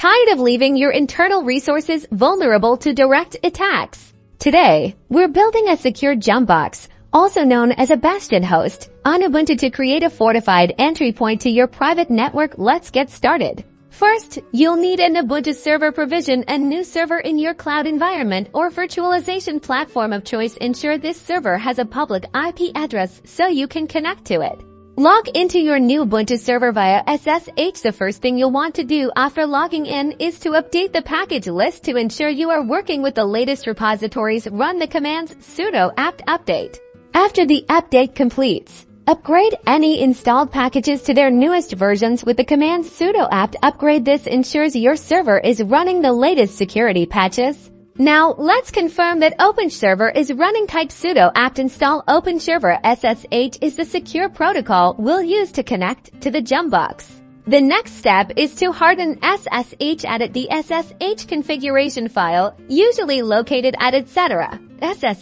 Tired of leaving your internal resources vulnerable to direct attacks? Today, we're building a secure Jumpbox, also known as a bastion host, on Ubuntu to create a fortified entry point to your private network. Let's get started. First, you'll need an Ubuntu server provision, a new server in your cloud environment or virtualization platform of choice. Ensure this server has a public IP address so you can connect to it. Log into your new Ubuntu server via SSH. The first thing you'll want to do after logging in is to update the package list to ensure you are working with the latest repositories. Run the commands sudo apt update. After the update completes, upgrade any installed packages to their newest versions with the command sudo apt upgrade. This ensures your server is running the latest security patches. Now, let's confirm that OpenServer is running. Type sudo apt install OpenServer. SSH is the secure protocol we'll use to connect to the Jumpbox. The next step is to harden SSH. Edit the SSH configuration file, usually located at etc. sshd_config,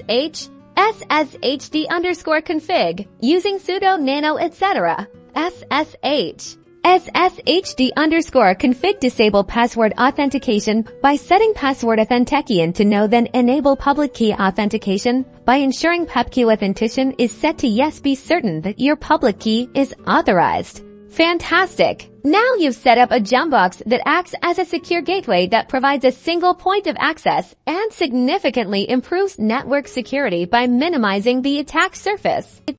using sudo nano etc. sshd_config. Disable password authentication by setting password authentication to no, then enable public key authentication by ensuring PubKey authentication is set to yes. Be certain that your public key is authorized. Fantastic! Now you've set up a Jumpbox that acts as a secure gateway that provides a single point of access and significantly improves network security by minimizing the attack surface.